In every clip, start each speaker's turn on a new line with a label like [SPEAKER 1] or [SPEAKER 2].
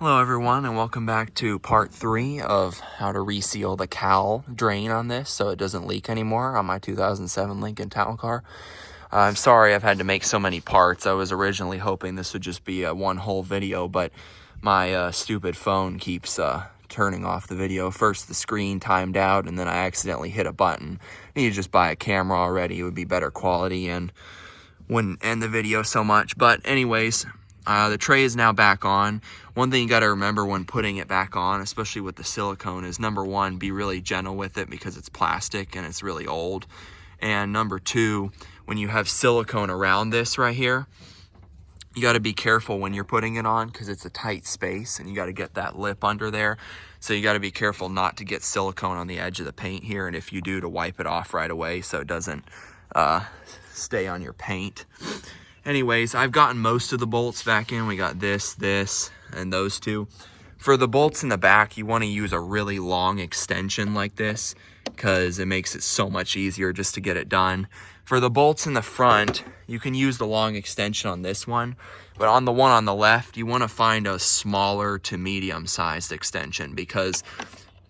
[SPEAKER 1] Hello everyone, and welcome back to part 3 of how to reseal the cowl drain on this so it doesn't leak anymore on my 2007 Lincoln Town Car. I'm sorry I've had to make so many parts. I was originally hoping this would just be a one whole video, but my stupid phone keeps turning off the video. First the screen timed out, and then I accidentally hit a button. I need to just buy a camera already. It would be better quality and wouldn't end the video so much. But anyways, the tray is now back on. One thing you got to remember when putting it back on, especially with the silicone, is number one, be really gentle with it because it's plastic and it's really old. And number two, when you have silicone around this right here, you got to be careful when you're putting it on because it's a tight space and you got to get that lip under there. So you got to be careful not to get silicone on the edge of the paint here, and if you do, to wipe it off right away so it doesn't stay on your paint. Anyways, I've gotten most of the bolts back in. We got this, and those two. For the bolts in the back, you want to use a really long extension like this because it makes it so much easier just to get it done. For the bolts in the front, you can use the long extension on this one, but on the one on the left, you want to find a smaller to medium-sized extension because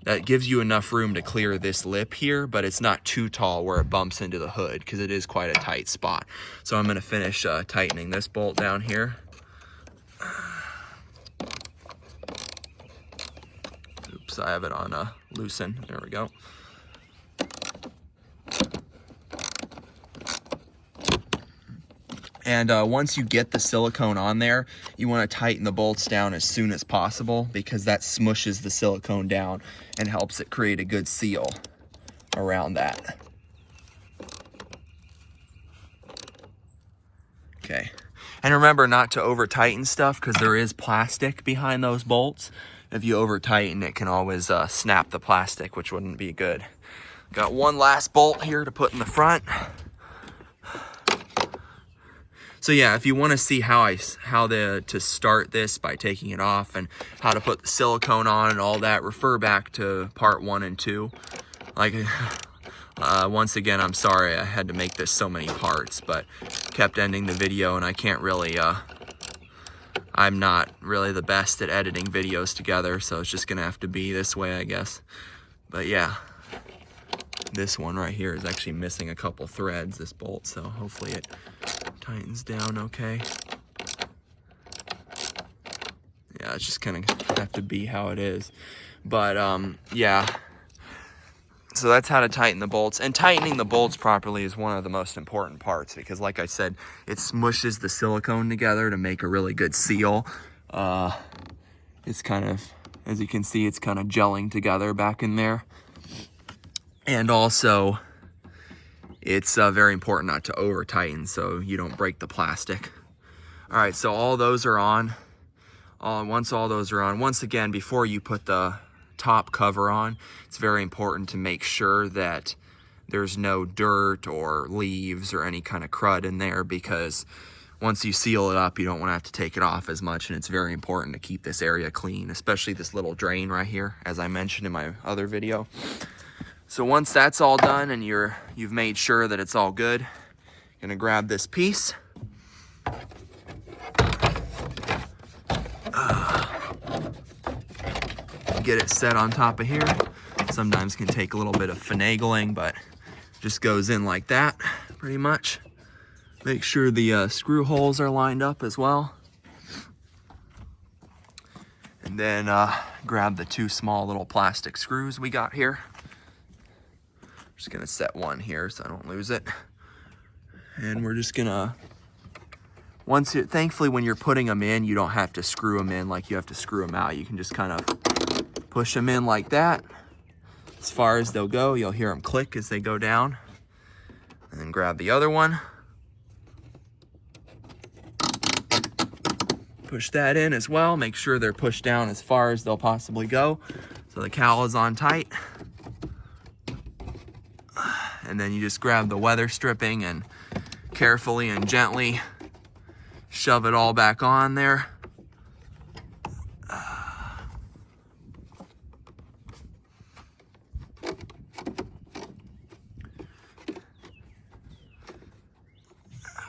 [SPEAKER 1] that gives you enough room to clear this lip here, but it's not too tall where it bumps into the hood because it is quite a tight spot. So I'm going to finish tightening this bolt down here. Oops, I have it on loosen. There we go. And once you get the silicone on there, you want to tighten the bolts down as soon as possible because that smushes the silicone down and helps it create a good seal around that. Okay. And remember not to over tighten stuff because there is plastic behind those bolts. If you over tighten, it can always snap the plastic, which wouldn't be good. Got one last bolt here to put in the front. So yeah, if you want to see how to start this by taking it off and how to put the silicone on and all that, refer back to part 1 and 2. Like, once again, I'm sorry I had to make this so many parts, but kept ending the video and I can't really, I'm not really the best at editing videos together, so it's just gonna have to be this way, I guess. But yeah, this one right here is actually missing a couple threads, this bolt, so hopefully it tightens down okay. Yeah, it's just kind of have to be how it is. But yeah, so that's how to tighten the bolts. And tightening the bolts properly is one of the most important parts because, like I said, it smushes the silicone together to make a really good seal. It's kind of, as you can see, it's kind of gelling together back in there. And also, it's very important not to over tighten so you don't break the plastic. All right, so all those are on. Once all those are on, once again, before you put the top cover on, it's very important to make sure that there's no dirt or leaves or any kind of crud in there because once you seal it up, you don't want to have to take it off as much, and it's very important to keep this area clean, especially this little drain right here, as I mentioned in my other video. So once that's all done and you've made sure that it's all good, you're gonna grab this piece. Get it set on top of here. Sometimes can take a little bit of finagling, but just goes in like that, pretty much. Make sure the screw holes are lined up as well. And then grab the 2 small little plastic screws we got here. Just gonna set one here so I don't lose it. And we're just gonna, thankfully when you're putting them in, you don't have to screw them in like you have to screw them out. You can just kind of push them in like that. As far as they'll go, you'll hear them click as they go down. And then grab the other one. Push that in as well. Make sure they're pushed down as far as they'll possibly go. So the cowl is on tight. And then you just grab the weather stripping and carefully and gently shove it all back on there.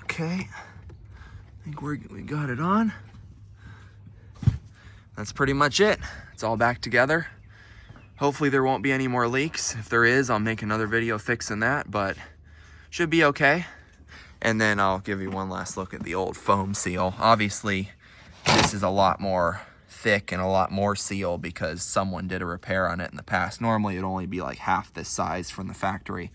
[SPEAKER 1] Okay, I think we got it on. that's pretty much it. It's all back together. Hopefully there won't be any more leaks. If there is, I'll make another video fixing that, but should be okay. And then I'll give you one last look at the old foam seal. Obviously, this is a lot more thick and a lot more seal because someone did a repair on it in the past. Normally it'd only be like half this size from the factory.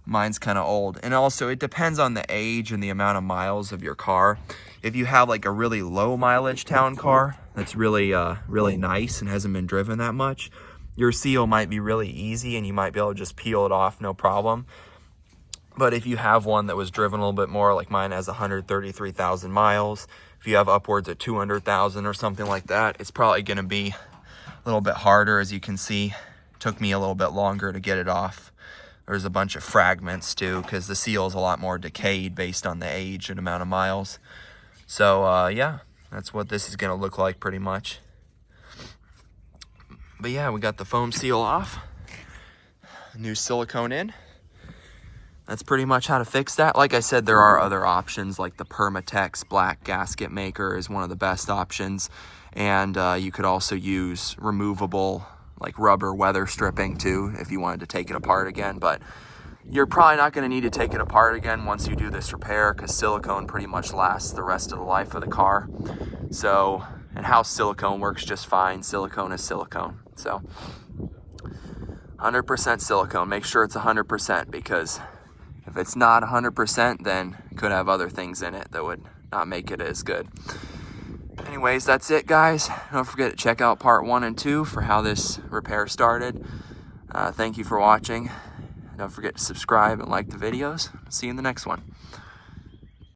[SPEAKER 1] Mine's kind of old. And also it depends on the age and the amount of miles of your car. If you have like a really low mileage town car that's really really nice and hasn't been driven that much, your seal might be really easy and you might be able to just peel it off no problem. But if you have one that was driven a little bit more, like mine has 133,000 miles, if you have upwards of 200,000 or something like that, it's probably going to be a little bit harder. As you can see, it took me a little bit longer to get it off. There's a bunch of fragments too, because the seal is a lot more decayed based on the age and amount of miles. So yeah, that's what this is going to look like pretty much. But yeah, we got the foam seal off, new silicone in. That's pretty much how to fix that. Like I said, there are other options, like the Permatex black gasket maker is one of the best options. And you could also use removable like rubber weather stripping too if you wanted to take it apart again. But you're probably not going to need to take it apart again once you do this repair, because silicone pretty much lasts the rest of the life of the car. So, and house silicone works just fine. Silicone is silicone. So 100% silicone. Make sure it's 100%, because if it's not 100%, then it could have other things in it that would not make it as good. Anyways, that's it, guys. Don't forget to check out part 1 and 2 for how this repair started. Thank you for watching. Don't forget to subscribe and like the videos. See you in the next one.